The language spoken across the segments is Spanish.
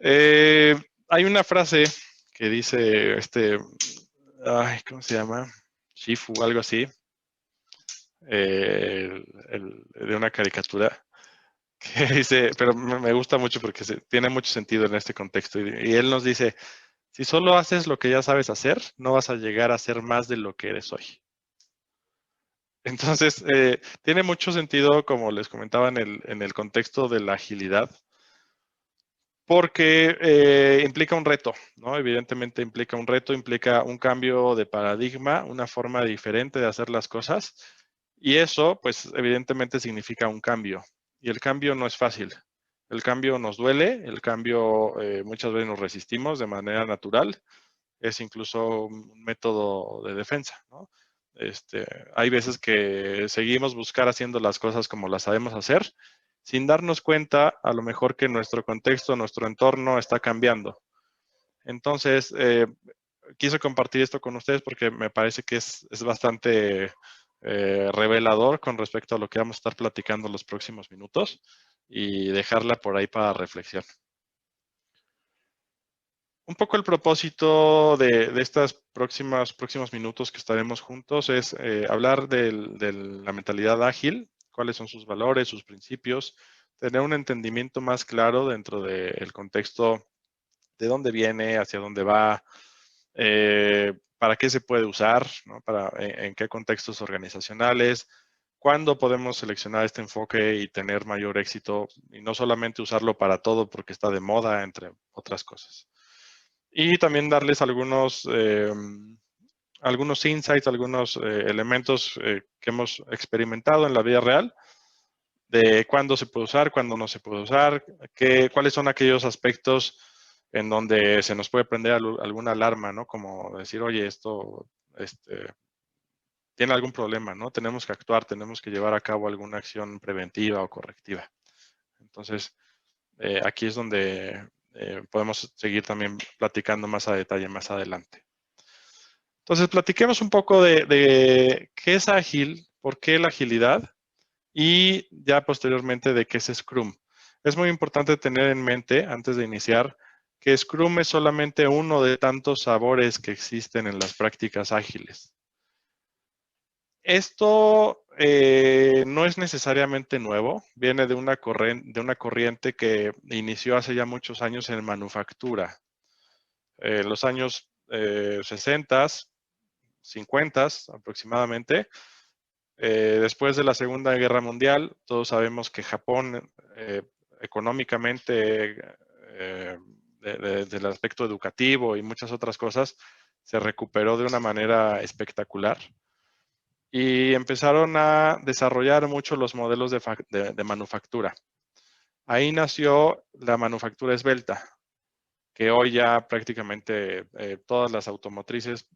Hay una frase que dice ¿cómo se llama? Shifu, algo así, de una caricatura, que dice, pero me gusta mucho porque tiene mucho sentido en este contexto. Y él nos dice, si solo haces lo que ya sabes hacer, no vas a llegar a ser más de lo que eres hoy. Entonces, tiene mucho sentido, como les comentaba, en el contexto de la agilidad, porque implica un reto, ¿no? Evidentemente implica un reto, implica un cambio de paradigma, una forma diferente de hacer las cosas, y eso, pues, evidentemente significa un cambio, y el cambio no es fácil. El cambio nos duele, el cambio muchas veces nos resistimos de manera natural, es incluso un método de defensa, ¿no? Hay veces que seguimos buscar haciendo las cosas como las sabemos hacer, sin darnos cuenta a lo mejor que nuestro contexto, nuestro entorno está cambiando. Entonces, quise compartir esto con ustedes porque me parece que es bastante revelador con respecto a lo que vamos a estar platicando los próximos minutos y dejarla por ahí para reflexión. Un poco el propósito de estos próximos minutos que estaremos juntos es hablar de la mentalidad ágil, cuáles son sus valores, sus principios, tener un entendimiento más claro dentro del contexto de dónde viene, hacia dónde va, para qué se puede usar, ¿no? En qué contextos organizacionales, cuándo podemos seleccionar este enfoque y tener mayor éxito y no solamente usarlo para todo porque está de moda, entre otras cosas. Y también darles algunos insights, algunos elementos que hemos experimentado en la vida real, de cuándo se puede usar, cuándo no se puede usar, cuáles son aquellos aspectos en donde se nos puede prender alguna alarma, ¿no? Como decir, oye, esto tiene algún problema, ¿no? Tenemos que actuar, tenemos que llevar a cabo alguna acción preventiva o correctiva. Entonces, aquí es donde podemos seguir también platicando más a detalle más adelante. Entonces, platiquemos un poco de qué es ágil, por qué la agilidad y ya posteriormente de qué es Scrum. Es muy importante tener en mente, antes de iniciar, que Scrum es solamente uno de tantos sabores que existen en las prácticas ágiles. Esto no es necesariamente nuevo, viene de una corriente que inició hace ya muchos años en manufactura. En los años 60, 50 aproximadamente, después de la Segunda Guerra Mundial, todos sabemos que Japón económicamente, del aspecto educativo y muchas otras cosas, se recuperó de una manera espectacular. Y empezaron a desarrollar mucho los modelos de manufactura. Ahí nació la manufactura esbelta, que hoy ya prácticamente todas las automotrices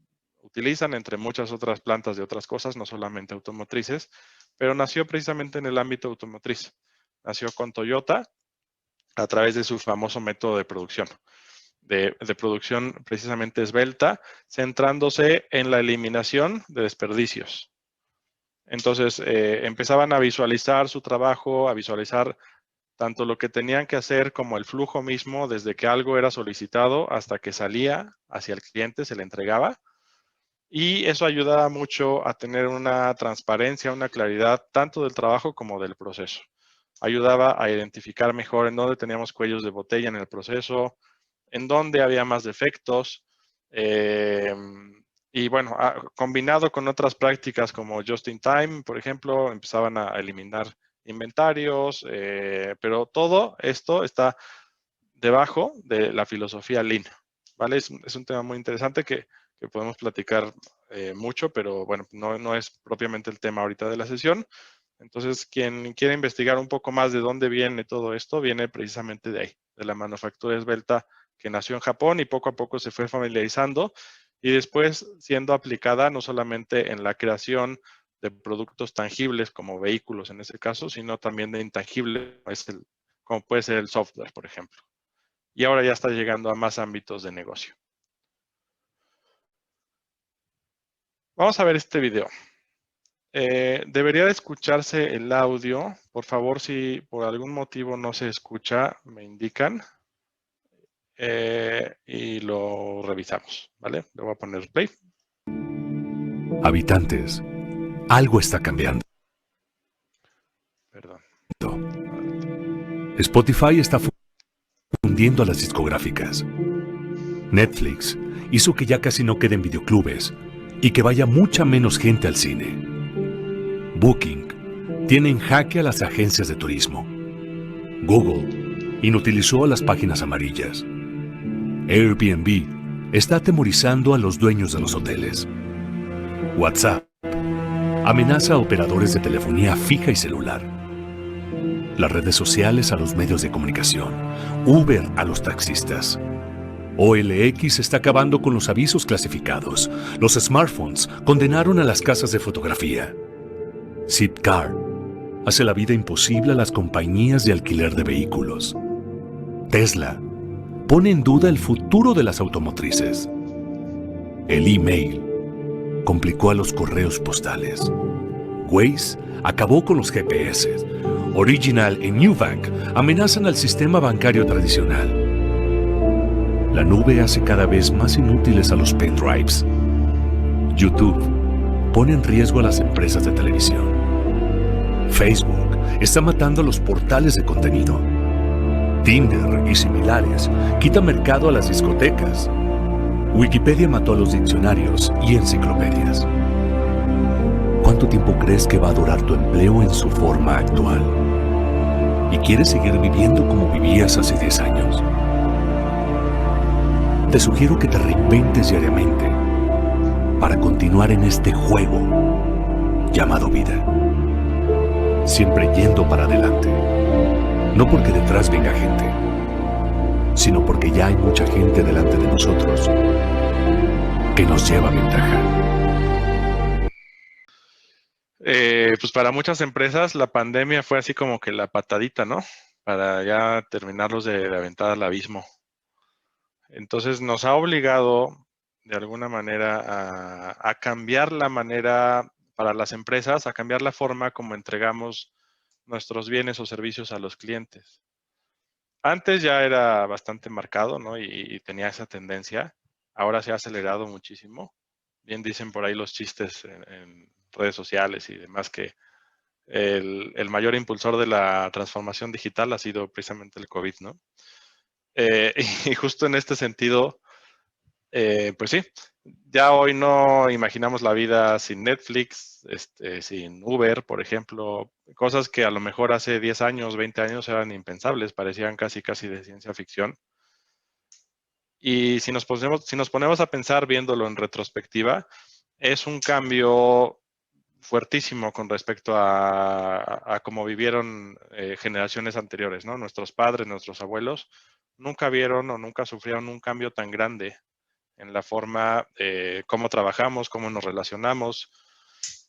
utilizan, entre muchas otras plantas de otras cosas, no solamente automotrices, pero nació precisamente en el ámbito automotriz. Nació con Toyota a través de su famoso método de producción, de producción precisamente esbelta, centrándose en la eliminación de desperdicios. Entonces, empezaban a visualizar su trabajo, a visualizar tanto lo que tenían que hacer como el flujo mismo, desde que algo era solicitado hasta que salía hacia el cliente, se le entregaba. Y eso ayudaba mucho a tener una transparencia, una claridad, tanto del trabajo como del proceso. Ayudaba a identificar mejor en dónde teníamos cuellos de botella en el proceso, en dónde había más defectos. Y bueno, combinado con otras prácticas como Just in Time, por ejemplo, empezaban a eliminar inventarios, pero todo esto está debajo de la filosofía Lean, ¿vale? Es un tema muy interesante que podemos platicar mucho, pero bueno, no es propiamente el tema ahorita de la sesión. Entonces, quien quiere investigar un poco más de dónde viene todo esto, viene precisamente de ahí, de la manufactura esbelta que nació en Japón y poco a poco se fue familiarizando y después siendo aplicada no solamente en la creación de productos tangibles como vehículos en ese caso, sino también de intangibles, como puede ser el software, por ejemplo. Y ahora ya está llegando a más ámbitos de negocio. Vamos a ver este video. Debería de escucharse el audio. Por favor, si por algún motivo no se escucha, me indican. y lo revisamos, ¿vale? Le voy a poner play. Habitantes, algo está cambiando. Perdón. Spotify está fundiendo a las discográficas. Netflix hizo que ya casi no queden videoclubes y que vaya mucha menos gente al cine. Booking tiene en jaque a las agencias de turismo. Google inutilizó a las páginas amarillas. Airbnb está atemorizando a los dueños de los hoteles. WhatsApp amenaza a operadores de telefonía fija y celular. Las redes sociales a los medios de comunicación. Uber a los taxistas. OLX está acabando con los avisos clasificados. Los smartphones condenaron a las casas de fotografía. Zipcar hace la vida imposible a las compañías de alquiler de vehículos. Tesla pone en duda el futuro de las automotrices. El email complicó a los correos postales. Waze acabó con los GPS. Original y Nubank amenazan al sistema bancario tradicional. La nube hace cada vez más inútiles a los pendrives. YouTube pone en riesgo a las empresas de televisión. Facebook está matando a los portales de contenido. Tinder y similares quitan mercado a las discotecas. Wikipedia mató a los diccionarios y enciclopedias. ¿Cuánto tiempo crees que va a durar tu empleo en su forma actual? ¿Y quieres seguir viviendo como vivías hace 10 años? Te sugiero que te reinventes diariamente para continuar en este juego llamado vida. Siempre yendo para adelante. No porque detrás venga gente, sino porque ya hay mucha gente delante de nosotros que nos lleva ventaja. Pues para muchas empresas la pandemia fue así como que la patadita, ¿no? Para ya terminarlos de aventar al abismo. Entonces nos ha obligado de alguna manera a cambiar la manera para las empresas, a cambiar la forma como entregamos nuestros bienes o servicios a los clientes. Antes ya era bastante marcado, ¿no? Y tenía esa tendencia. Ahora se ha acelerado muchísimo. Bien dicen por ahí los chistes en redes sociales y demás que el mayor impulsor de la transformación digital ha sido precisamente el COVID, ¿no? Y justo en este sentido, pues sí, ya hoy no imaginamos la vida sin Netflix, sin Uber, por ejemplo, cosas que a lo mejor hace 10 años, 20 años eran impensables, parecían casi de ciencia ficción. Y si nos ponemos a pensar viéndolo en retrospectiva, es un cambio fuertísimo con respecto a cómo vivieron generaciones anteriores, ¿no? Nuestros padres, nuestros abuelos, nunca vieron o nunca sufrieron un cambio tan grande en la forma cómo trabajamos, cómo nos relacionamos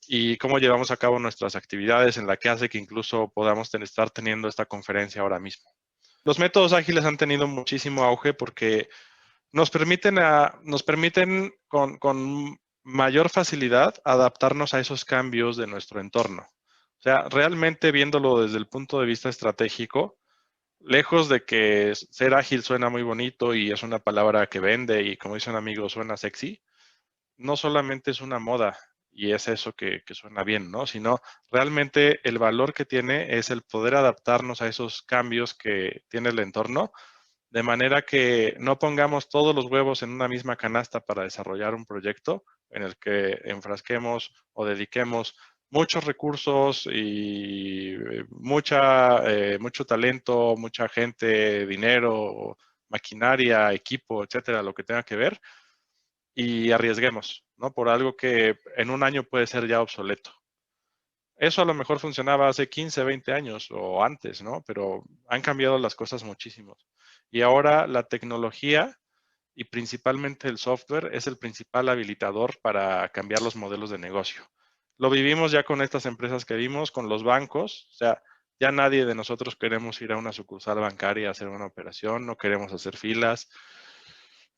y cómo llevamos a cabo nuestras actividades, en la que hace que incluso podamos estar teniendo esta conferencia ahora mismo. Los métodos ágiles han tenido muchísimo auge porque nos permiten con mayor facilidad adaptarnos a esos cambios de nuestro entorno. O sea, realmente viéndolo desde el punto de vista estratégico, lejos de que ser ágil suena muy bonito y es una palabra que vende y como dice un amigo suena sexy, no solamente es una moda y es eso que suena bien, ¿no? Sino realmente el valor que tiene es el poder adaptarnos a esos cambios que tiene el entorno, de manera que no pongamos todos los huevos en una misma canasta para desarrollar un proyecto en el que enfrasquemos o dediquemos muchos recursos y mucho talento, mucha gente, dinero, maquinaria, equipo, etcétera, lo que tenga que ver, y arriesguemos, ¿no? Por algo que en un año puede ser ya obsoleto. Eso a lo mejor funcionaba hace 15, 20 años o antes, ¿no? Pero han cambiado las cosas muchísimo. Y ahora la tecnología y principalmente el software es el principal habilitador para cambiar los modelos de negocio. Lo vivimos ya con estas empresas que vimos, con los bancos, o sea, ya nadie de nosotros queremos ir a una sucursal bancaria a hacer una operación, no queremos hacer filas.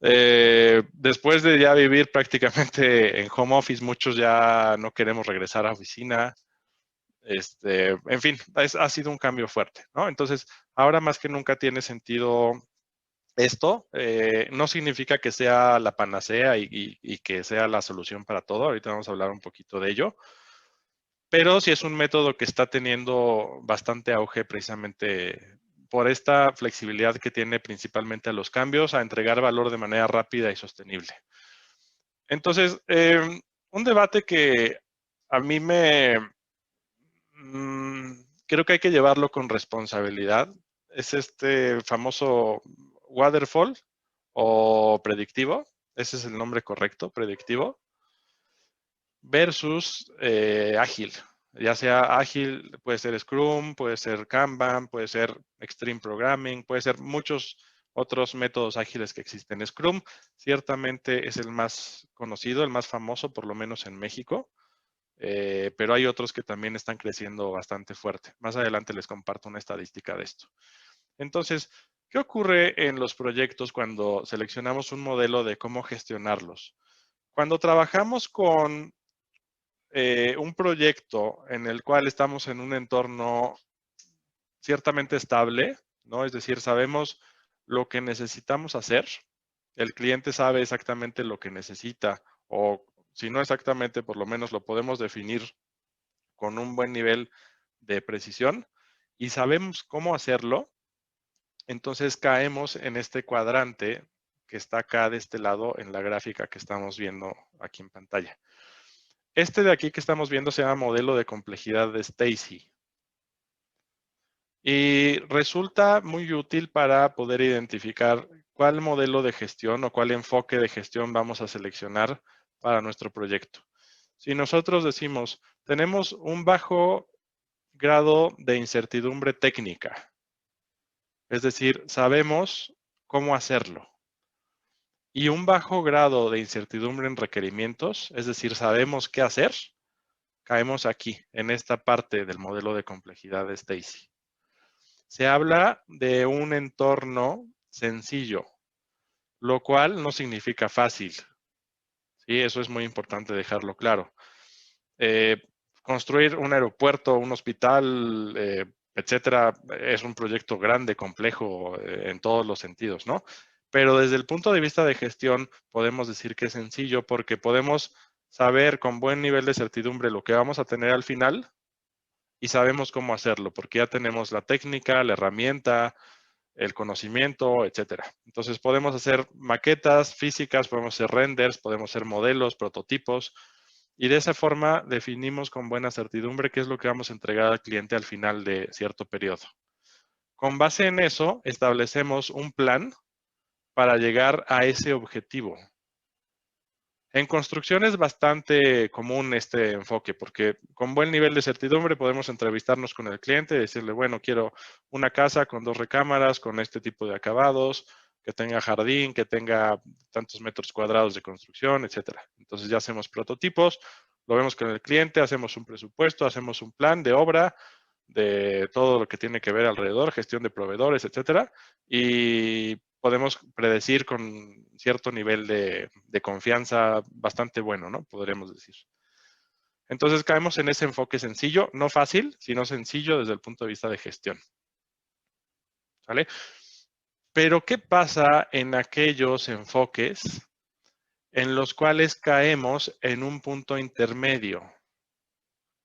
Después de ya vivir prácticamente en home office, muchos ya no queremos regresar a oficina. En fin, ha sido un cambio fuerte, ¿no? Entonces, ahora más que nunca tiene sentido Esto no significa que sea la panacea y que sea la solución para todo. Ahorita vamos a hablar un poquito de ello. Pero sí es un método que está teniendo bastante auge precisamente por esta flexibilidad que tiene principalmente a los cambios, a entregar valor de manera rápida y sostenible. Entonces, un debate que a mí creo que hay que llevarlo con responsabilidad es este famoso waterfall o predictivo. Ese es el nombre correcto, predictivo versus ágil. Ya sea ágil, puede ser Scrum, puede ser Kanban, puede ser Extreme Programming, puede ser muchos otros métodos ágiles que existen. Scrum ciertamente es el más conocido, el más famoso, por lo menos en México, pero hay otros que también están creciendo bastante fuerte. Más adelante les comparto una estadística de esto. Entonces, ¿qué ocurre en los proyectos cuando seleccionamos un modelo de cómo gestionarlos? Cuando trabajamos con un proyecto en el cual estamos en un entorno ciertamente estable, ¿no? Es decir, sabemos lo que necesitamos hacer, el cliente sabe exactamente lo que necesita o si no exactamente, por lo menos lo podemos definir con un buen nivel de precisión y sabemos cómo hacerlo, entonces caemos en este cuadrante que está acá de este lado en la gráfica que estamos viendo aquí en pantalla. Este de aquí que estamos viendo se llama modelo de complejidad de Stacy. Y resulta muy útil para poder identificar cuál modelo de gestión o cuál enfoque de gestión vamos a seleccionar para nuestro proyecto. Si nosotros decimos, tenemos un bajo grado de incertidumbre técnica, es decir, sabemos cómo hacerlo, y un bajo grado de incertidumbre en requerimientos, es decir, sabemos qué hacer, caemos aquí, en esta parte del modelo de complejidad de Stacy. Se habla de un entorno sencillo, lo cual no significa fácil. ¿Sí? Eso es muy importante dejarlo claro. Construir un aeropuerto, un hospital, etcétera, es un proyecto grande, complejo en todos los sentidos, ¿no? Pero desde el punto de vista de gestión, podemos decir que es sencillo porque podemos saber con buen nivel de certidumbre lo que vamos a tener al final y sabemos cómo hacerlo, porque ya tenemos la técnica, la herramienta, el conocimiento, etcétera. Entonces podemos hacer maquetas físicas, podemos hacer renders, podemos hacer modelos, prototipos, y de esa forma definimos con buena certidumbre qué es lo que vamos a entregar al cliente al final de cierto periodo. Con base en eso, establecemos un plan para llegar a ese objetivo. En construcción es bastante común este enfoque porque con buen nivel de certidumbre podemos entrevistarnos con el cliente y decirle, bueno, quiero una casa con 2 recámaras, con este tipo de acabados, que tenga jardín, que tenga tantos metros cuadrados de construcción, etcétera. Entonces ya hacemos prototipos, lo vemos con el cliente, hacemos un presupuesto, hacemos un plan de obra, de todo lo que tiene que ver alrededor, gestión de proveedores, etcétera, y podemos predecir con cierto nivel de confianza bastante bueno, ¿no? Podríamos decir. Entonces caemos en ese enfoque sencillo, no fácil, sino sencillo desde el punto de vista de gestión. ¿Vale? Pero ¿qué pasa en aquellos enfoques en los cuales caemos en un punto intermedio?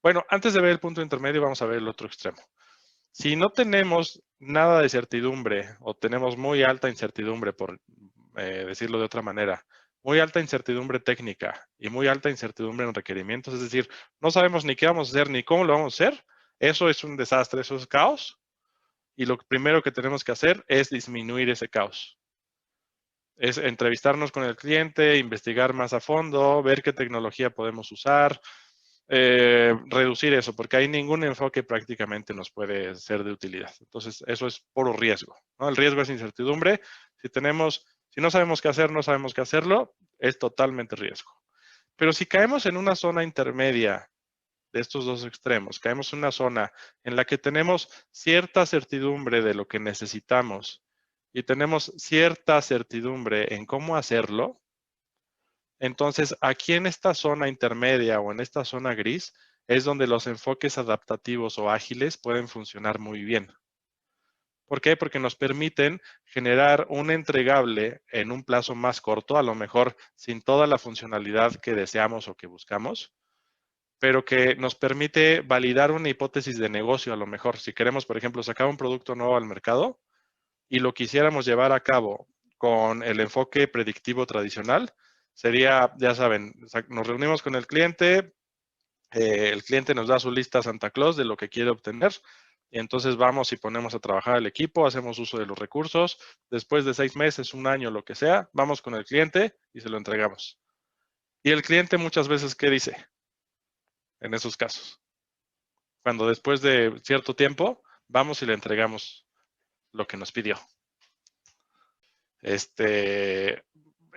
Bueno, antes de ver el punto intermedio, vamos a ver el otro extremo. Si no tenemos nada de certidumbre o tenemos muy alta incertidumbre, por decirlo de otra manera, muy alta incertidumbre técnica y muy alta incertidumbre en requerimientos, es decir, no sabemos ni qué vamos a hacer ni cómo lo vamos a hacer, eso es un desastre, eso es caos. Y lo primero que tenemos que hacer es disminuir ese caos. Es entrevistarnos con el cliente, investigar más a fondo, ver qué tecnología podemos usar, reducir eso, porque hay ningún enfoque prácticamente nos puede ser de utilidad. Entonces, eso es puro riesgo, ¿no? El riesgo es incertidumbre. Si no sabemos qué hacer, no sabemos qué hacerlo, es totalmente riesgo. Pero si caemos en una zona intermedia de estos dos extremos, caemos en una zona en la que tenemos cierta certidumbre de lo que necesitamos y tenemos cierta certidumbre en cómo hacerlo, entonces, aquí en esta zona intermedia o en esta zona gris es donde los enfoques adaptativos o ágiles pueden funcionar muy bien. ¿Por qué? Porque nos permiten generar un entregable en un plazo más corto, a lo mejor sin toda la funcionalidad que deseamos o que buscamos, pero que nos permite validar una hipótesis de negocio a lo mejor. Si queremos, por ejemplo, sacar un producto nuevo al mercado y lo quisiéramos llevar a cabo con el enfoque predictivo tradicional, sería, ya saben, nos reunimos con el cliente nos da su lista Santa Claus de lo que quiere obtener, y entonces vamos y ponemos a trabajar el equipo, hacemos uso de los recursos, después de 6 meses, un año, lo que sea, vamos con el cliente y se lo entregamos. Y el cliente muchas veces, ¿qué dice en esos casos? Cuando después de cierto tiempo, vamos y le entregamos lo que nos pidió.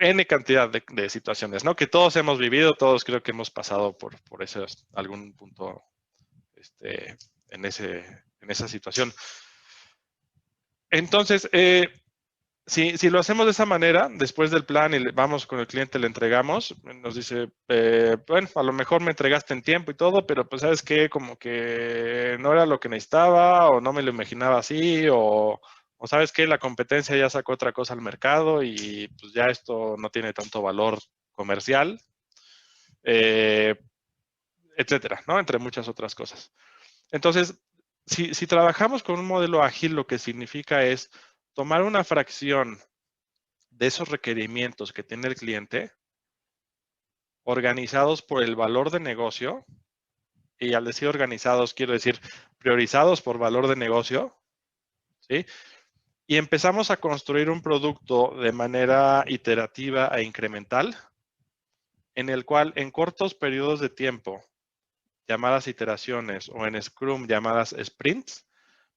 N cantidad de situaciones, ¿no? Que todos hemos vivido, todos creo que hemos pasado por ese, algún punto en esa situación. Entonces, si lo hacemos de esa manera, después del plan y vamos con el cliente, le entregamos, nos dice, bueno, a lo mejor me entregaste en tiempo y todo, pero pues sabes qué, como que no era lo que necesitaba o no me lo imaginaba así o sabes qué, la competencia ya sacó otra cosa al mercado y pues ya esto no tiene tanto valor comercial, etcétera, ¿no? Entre muchas otras cosas. Entonces, si trabajamos con un modelo ágil, lo que significa es tomar una fracción de esos requerimientos que tiene el cliente, organizados por el valor de negocio, y al decir organizados quiero decir priorizados por valor de negocio, ¿sí? Y empezamos a construir un producto de manera iterativa e incremental, en el cual en cortos periodos de tiempo, llamadas iteraciones, o en Scrum llamadas sprints,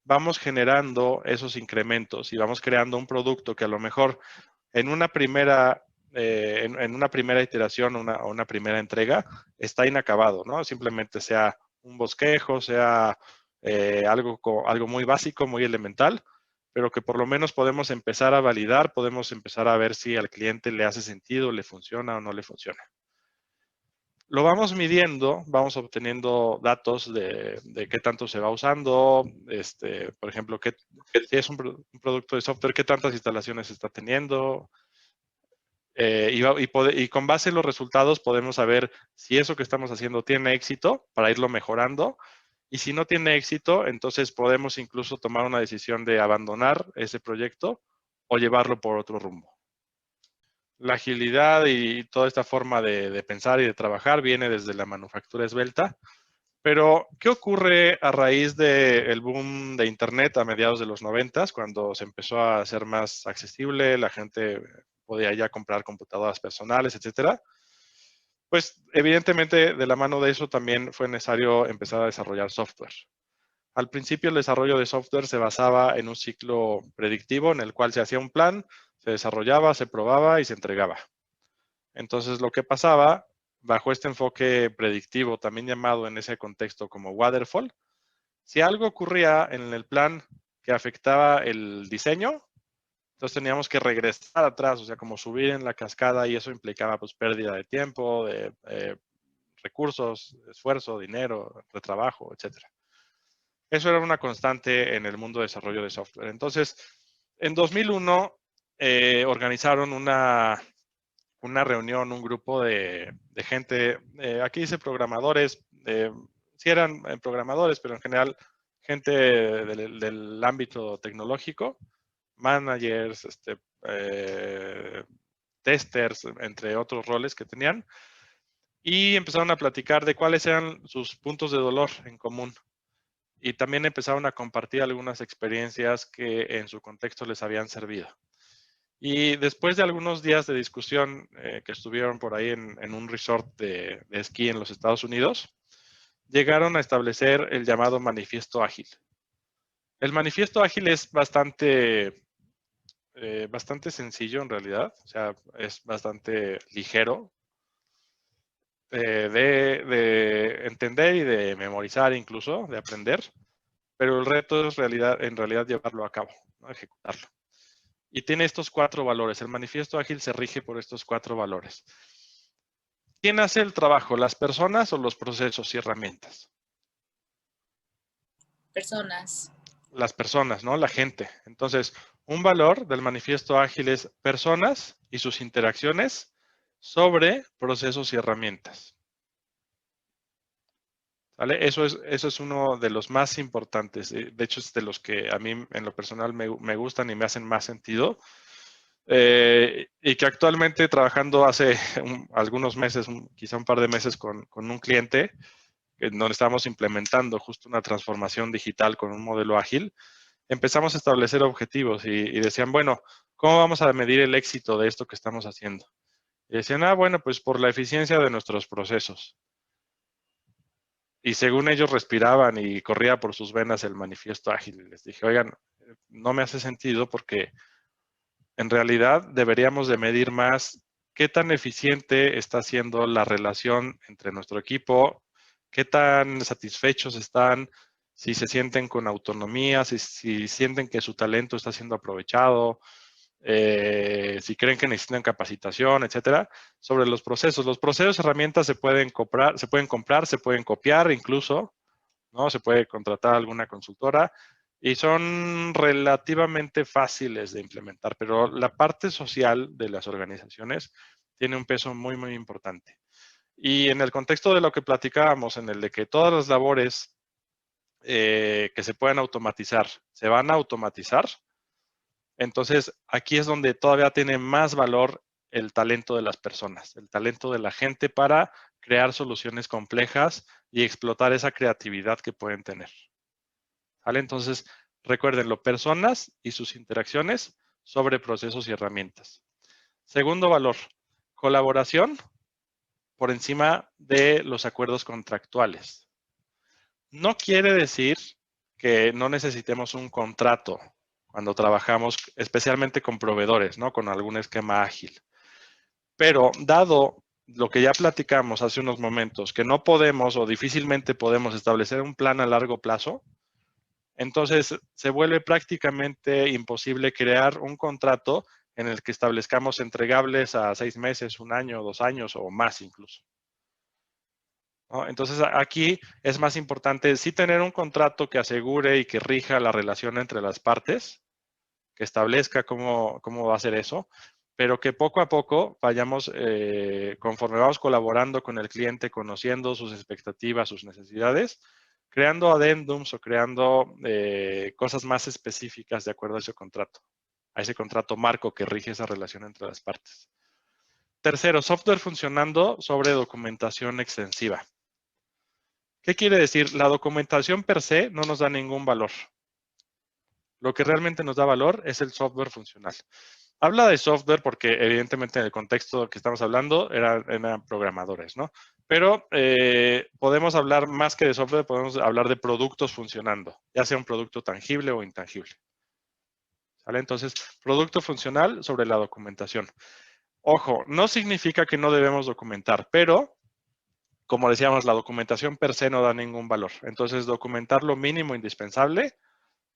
vamos generando esos incrementos y vamos creando un producto que a lo mejor en una primera, en una primera iteración o una primera entrega está inacabado, ¿no? Simplemente sea un bosquejo, sea algo muy básico, muy elemental, pero que por lo menos podemos empezar a validar, podemos empezar a ver si al cliente le hace sentido, le funciona o no le funciona. Lo vamos midiendo, vamos obteniendo datos de qué tanto se va usando, por ejemplo, si es un producto de software, qué tantas instalaciones está teniendo, y con base en los resultados podemos saber si eso que estamos haciendo tiene éxito para irlo mejorando, y si no tiene éxito, entonces podemos incluso tomar una decisión de abandonar ese proyecto o llevarlo por otro rumbo. La agilidad y toda esta forma de pensar y de trabajar viene desde la manufactura esbelta. Pero, ¿qué ocurre a raíz del boom de Internet a mediados de los 90s, cuando se empezó a hacer más accesible, la gente podía ya comprar computadoras personales, etcétera? Pues, evidentemente, de la mano de eso también fue necesario empezar a desarrollar software. Al principio, el desarrollo de software se basaba en un ciclo predictivo en el cual se hacía un plan, se desarrollaba, se probaba y se entregaba. Entonces, lo que pasaba, bajo este enfoque predictivo, también llamado en ese contexto como waterfall, si algo ocurría en el plan que afectaba el diseño, entonces teníamos que regresar atrás, o sea, como subir en la cascada, y eso implicaba pues pérdida de tiempo, de recursos, esfuerzo, dinero, retrabajo, etcétera. Eso era una constante en el mundo de desarrollo de software. Entonces, en 2001 organizaron una reunión, un grupo de gente, aquí dice programadores, sí eran programadores, pero en general gente del ámbito tecnológico, managers, testers, entre otros roles que tenían, y empezaron a platicar de cuáles eran sus puntos de dolor en común. Y también empezaron a compartir algunas experiencias que en su contexto les habían servido. Y después de algunos días de discusión que estuvieron por ahí en un resort de esquí en los Estados Unidos, llegaron a establecer el llamado manifiesto ágil. El manifiesto ágil es bastante sencillo en realidad, o sea, es bastante ligero de entender y de memorizar incluso, de aprender, pero el reto es en realidad llevarlo a cabo, ¿no? Ejecutarlo. Y tiene estos 4 valores. El manifiesto ágil se rige por estos 4 valores. ¿Quién hace el trabajo? ¿Las personas o los procesos y herramientas? Personas. las personas, ¿no? La gente. Entonces, un valor del manifiesto ágil es personas y sus interacciones sobre procesos y herramientas. ¿Vale? Eso es uno de los más importantes. De hecho, es de los que a mí en lo personal me gustan y me hacen más sentido. Y que actualmente trabajando hace algunos meses, quizá un par de meses con un cliente, en donde estamos implementando justo una transformación digital con un modelo ágil, empezamos a establecer objetivos y decían, bueno, ¿cómo vamos a medir el éxito de esto que estamos haciendo? Y decían, bueno, pues por la eficiencia de nuestros procesos. Y según ellos respiraban y corría por sus venas el manifiesto ágil. Y les dije, oigan, no me hace sentido porque en realidad deberíamos de medir más qué tan eficiente está siendo la relación entre nuestro equipo, qué tan satisfechos están, si se sienten con autonomía, si sienten que su talento está siendo aprovechado, si creen que necesitan capacitación, etcétera, sobre los procesos. Los procesos, herramientas se pueden comprar, se pueden copiar incluso, ¿no? Se puede contratar alguna consultora y son relativamente fáciles de implementar, pero la parte social de las organizaciones tiene un peso muy, muy importante. Y en el contexto de lo que platicábamos, en el de que todas las labores que se pueden automatizar se van a automatizar, entonces aquí es donde todavía tiene más valor el talento de las personas, el talento de la gente para crear soluciones complejas y explotar esa creatividad que pueden tener. ¿Vale? Entonces, recuérdenlo, personas y sus interacciones sobre procesos y herramientas. Segundo valor, colaboración por encima de los acuerdos contractuales. No quiere decir que no necesitemos un contrato cuando trabajamos especialmente con proveedores, ¿no? Con algún esquema ágil. Pero dado lo que ya platicamos hace unos momentos, que no podemos o difícilmente podemos establecer un plan a largo plazo, entonces se vuelve prácticamente imposible crear un contrato en el que establezcamos entregables a 6 meses, 1 año, 2 años o más incluso, ¿no? Entonces aquí es más importante sí tener un contrato que asegure y que rija la relación entre las partes, que establezca cómo va a ser eso, pero que poco a poco vayamos, conforme vamos colaborando con el cliente, conociendo sus expectativas, sus necesidades, creando adendums o creando cosas más específicas de acuerdo a ese contrato marco que rige esa relación entre las partes. Tercero, software funcionando sobre documentación extensiva. ¿Qué quiere decir? La documentación per se no nos da ningún valor. Lo que realmente nos da valor es el software funcional. Habla de software porque evidentemente en el contexto que estamos hablando eran programadores, ¿no? Pero podemos hablar más que de software, podemos hablar de productos funcionando, ya sea un producto tangible o intangible. ¿Sale? Entonces, producto funcional sobre la documentación. Ojo, no significa que no debemos documentar, pero como decíamos, la documentación per se no da ningún valor. Entonces, documentar lo mínimo indispensable,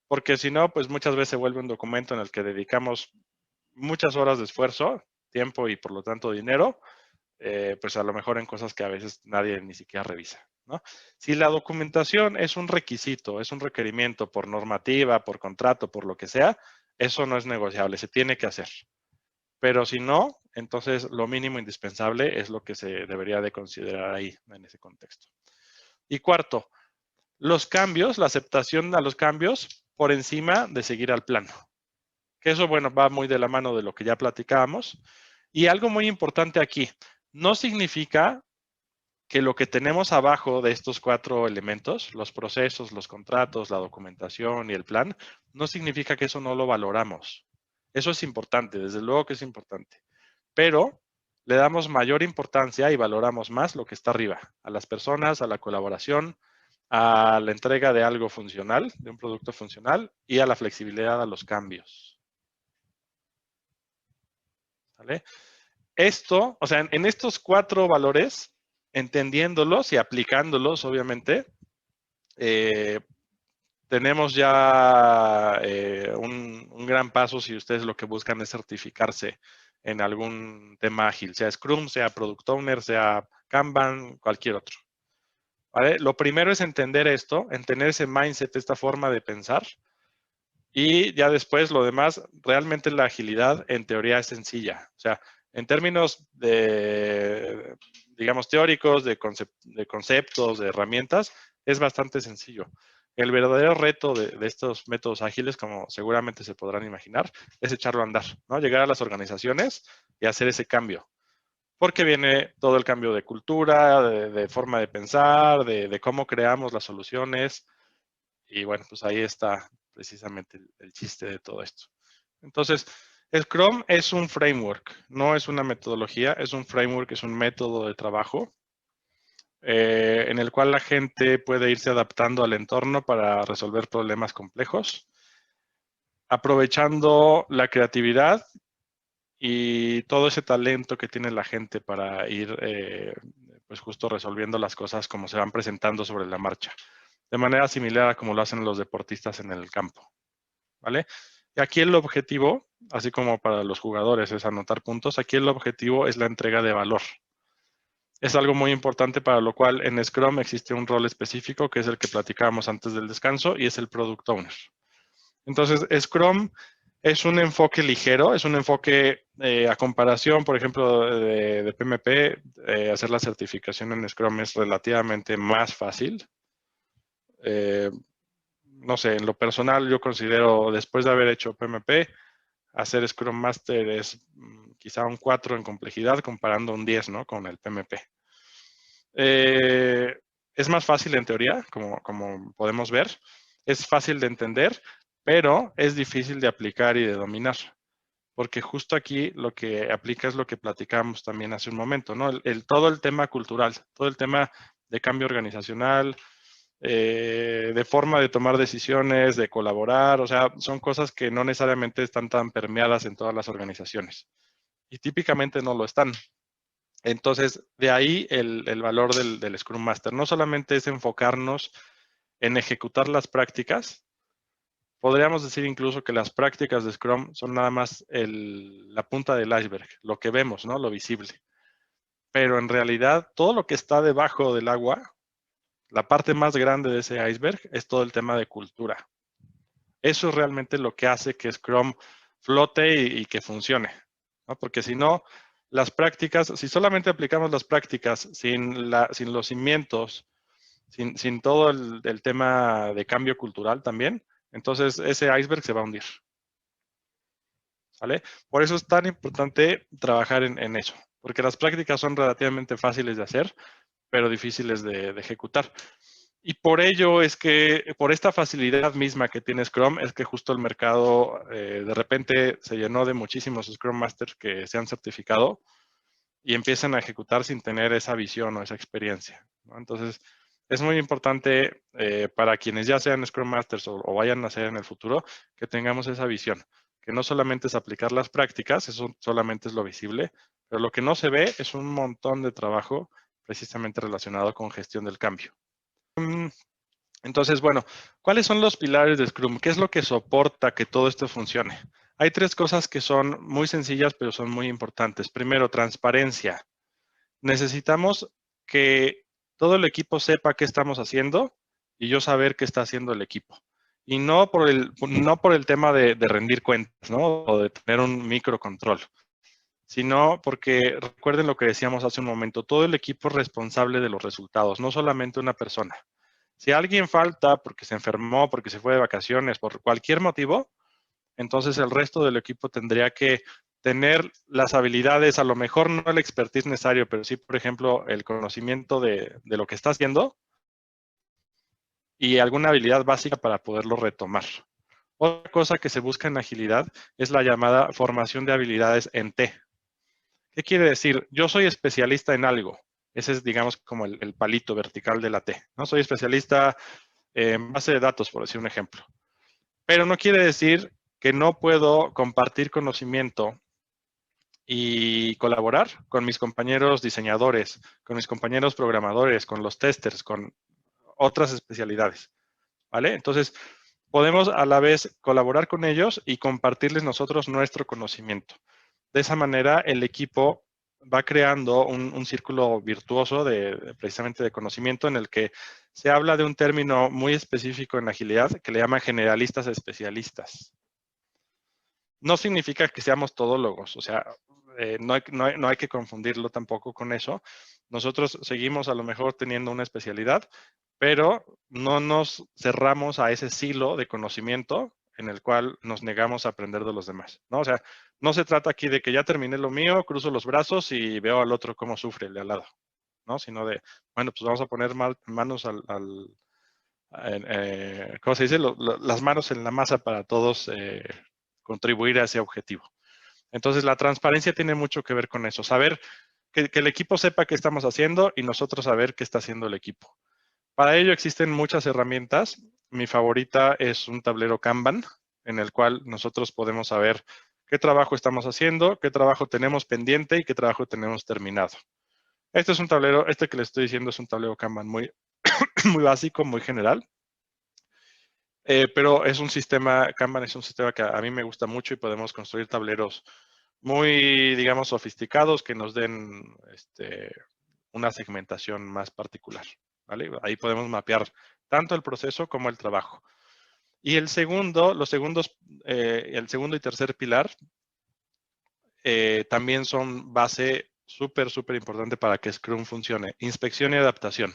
porque si no, pues muchas veces se vuelve un documento en el que dedicamos muchas horas de esfuerzo, tiempo y por lo tanto dinero, pues a lo mejor en cosas que a veces nadie ni siquiera revisa, ¿no? Si la documentación es un requisito, es un requerimiento por normativa, por contrato, por lo que sea, eso no es negociable, se tiene que hacer. Pero si no, entonces lo mínimo indispensable es lo que se debería de considerar ahí en ese contexto. Y cuarto, los cambios, la aceptación a los cambios por encima de seguir al plano. Que eso, bueno, va muy de la mano de lo que ya platicábamos. Y algo muy importante aquí, no significa que lo que tenemos abajo de estos 4 elementos, los procesos, los contratos, la documentación y el plan, no significa que eso no lo valoramos. Eso es importante, desde luego que es importante. Pero le damos mayor importancia y valoramos más lo que está arriba, a las personas, a la colaboración, a la entrega de algo funcional, de un producto funcional y a la flexibilidad a los cambios. ¿Vale? Esto, o sea, en estos 4 valores, entendiéndolos y aplicándolos, obviamente, tenemos ya un gran paso si ustedes lo que buscan es certificarse en algún tema ágil, sea Scrum, sea Product Owner, sea Kanban, cualquier otro. ¿Vale? Lo primero es entender esto, entender ese mindset, esta forma de pensar, Y ya después lo demás, realmente la agilidad en teoría es sencilla. O sea, en términos de, digamos, teóricos, de conceptos, de herramientas, es bastante sencillo. El verdadero reto de estos métodos ágiles, como seguramente se podrán imaginar, es echarlo a andar, ¿no? Llegar a las organizaciones y hacer ese cambio. Porque viene todo el cambio de cultura, de forma de pensar, de cómo creamos las soluciones. Y bueno, pues ahí está precisamente el chiste de todo esto. Entonces, Scrum es un framework, no es una metodología, es un framework, es un método de trabajo en el cual la gente puede irse adaptando al entorno para resolver problemas complejos, aprovechando la creatividad y todo ese talento que tiene la gente para ir pues justo resolviendo las cosas como se van presentando sobre la marcha, de manera similar a como lo hacen los deportistas en el campo, ¿vale? Y aquí el objetivo, así como para los jugadores, es anotar puntos. Aquí el objetivo es la entrega de valor. Es algo muy importante para lo cual en Scrum existe un rol específico que es el que platicábamos antes del descanso y es el Product Owner. Entonces, Scrum es un enfoque ligero, es un enfoque a comparación, por ejemplo, de PMP, hacer la certificación en Scrum es relativamente más fácil. No sé, en lo personal yo considero, después de haber hecho PMP, hacer Scrum Master es quizá un 4 en complejidad comparando un 10, ¿no? Con el PMP. Es más fácil en teoría, como podemos ver. Es fácil de entender, pero es difícil de aplicar y de dominar. Porque justo aquí lo que aplica es lo que platicamos también hace un momento, ¿no? Todo el tema cultural, todo el tema de cambio organizacional, de forma de tomar decisiones, de colaborar, o sea, son cosas que no necesariamente están tan permeadas en todas las organizaciones. Y típicamente no lo están. Entonces, de ahí el valor del Scrum Master. No solamente es enfocarnos en ejecutar las prácticas, podríamos decir incluso que las prácticas de Scrum son nada más la punta del iceberg, lo que vemos, ¿no? Lo visible. Pero en realidad, todo lo que está debajo del agua, la parte más grande de ese iceberg, es todo el tema de cultura. Eso es realmente lo que hace que Scrum flote y que funcione, ¿no? Porque si no, las prácticas, si solamente aplicamos las prácticas sin los cimientos, sin todo el tema de cambio cultural también, entonces ese iceberg se va a hundir. ¿Vale? Por eso es tan importante trabajar en eso, porque las prácticas son relativamente fáciles de hacer, pero difíciles de ejecutar. Y por ello es que, por esta facilidad misma que tiene Scrum, es que justo el mercado de repente se llenó de muchísimos Scrum Masters que se han certificado y empiezan a ejecutar sin tener esa visión o esa experiencia, ¿no? Entonces, es muy importante para quienes ya sean Scrum Masters o vayan a ser en el futuro, que tengamos esa visión, que no solamente es aplicar las prácticas, eso solamente es lo visible, pero lo que no se ve es un montón de trabajo precisamente relacionado con gestión del cambio. Entonces, bueno, ¿cuáles son los pilares de Scrum? ¿Qué es lo que soporta que todo esto funcione? Hay tres cosas que son muy sencillas, pero son muy importantes. Primero, transparencia. Necesitamos que todo el equipo sepa qué estamos haciendo y yo saber qué está haciendo el equipo. Y no por el tema de rendir cuentas, ¿no? O de tener un microcontrol, sino porque recuerden lo que decíamos hace un momento, todo el equipo es responsable de los resultados, no solamente una persona. Si alguien falta porque se enfermó, porque se fue de vacaciones, por cualquier motivo, entonces el resto del equipo tendría que tener las habilidades, a lo mejor no el expertise necesario, pero sí, por ejemplo, el conocimiento de lo que está haciendo y alguna habilidad básica para poderlo retomar. Otra cosa que se busca en agilidad es la llamada formación de habilidades en T. ¿Qué quiere decir? Yo soy especialista en algo. Ese es, digamos, como el palito vertical de la T, ¿no? Soy especialista en base de datos, por decir un ejemplo. Pero no quiere decir que no puedo compartir conocimiento y colaborar con mis compañeros diseñadores, con mis compañeros programadores, con los testers, con otras especialidades, ¿vale? Entonces, podemos a la vez colaborar con ellos y compartirles nosotros nuestro conocimiento. De esa manera, el equipo va creando un círculo virtuoso precisamente de conocimiento en el que se habla de un término muy específico en agilidad que le llaman generalistas especialistas. No significa que seamos todólogos, o sea, no hay que confundirlo tampoco con eso. Nosotros seguimos a lo mejor teniendo una especialidad, pero no nos cerramos a ese silo de conocimiento en el cual nos negamos a aprender de los demás, ¿no? O sea, no se trata aquí de que ya terminé lo mío, cruzo los brazos y veo al otro cómo sufre el de al lado, ¿no? Sino de, bueno, pues vamos a poner manos ¿cómo se dice? Las manos en la masa para todos contribuir a ese objetivo. Entonces, la transparencia tiene mucho que ver con eso, saber que el equipo sepa qué estamos haciendo y nosotros saber qué está haciendo el equipo. Para ello existen muchas herramientas. Mi favorita es un tablero Kanban, en el cual nosotros podemos saber qué trabajo estamos haciendo, qué trabajo tenemos pendiente y qué trabajo tenemos terminado. Este es un tablero, este que les estoy diciendo es un tablero Kanban muy, muy básico, muy general. Pero es un sistema, Kanban es un sistema que a mí me gusta mucho y podemos construir tableros muy, digamos, sofisticados que nos den una segmentación más particular, ¿vale? Ahí podemos mapear tanto el proceso como el trabajo. Y el segundo y tercer pilar también son base súper importante para que Scrum funcione. Inspección y adaptación.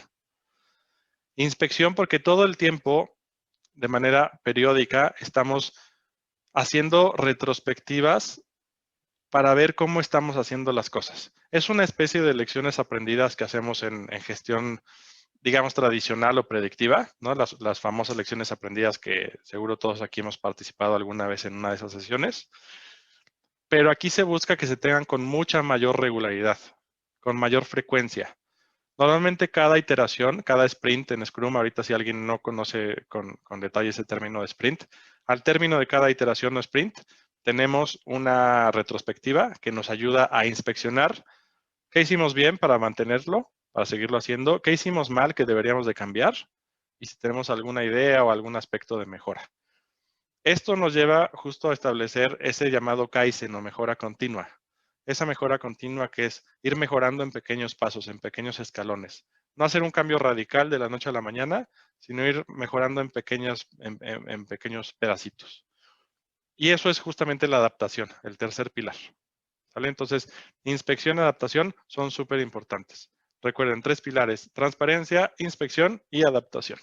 Inspección porque todo el tiempo, de manera periódica, estamos haciendo retrospectivas para ver cómo estamos haciendo las cosas. Es una especie de lecciones aprendidas que hacemos en gestión, digamos, tradicional o predictiva, ¿no? Las famosas lecciones aprendidas que seguro todos aquí hemos participado alguna vez en una de esas sesiones. Pero aquí se busca que se tengan con mucha mayor regularidad, con mayor frecuencia. Normalmente cada iteración, cada sprint en Scrum, ahorita si alguien no conoce con detalle ese término de sprint, al término de cada iteración o sprint, tenemos una retrospectiva que nos ayuda a inspeccionar qué hicimos bien para mantenerlo, para seguirlo haciendo, qué hicimos mal que deberíamos de cambiar y si tenemos alguna idea o algún aspecto de mejora. Esto nos lleva justo a establecer ese llamado Kaizen o mejora continua. Esa mejora continua que es ir mejorando en pequeños pasos, en pequeños escalones. No hacer un cambio radical de la noche a la mañana, sino ir mejorando en pequeños pedacitos. Y eso es justamente la adaptación, el tercer pilar. ¿Vale? Entonces, inspección y adaptación son súper importantes. Recuerden, 3 pilares: transparencia, inspección y adaptación.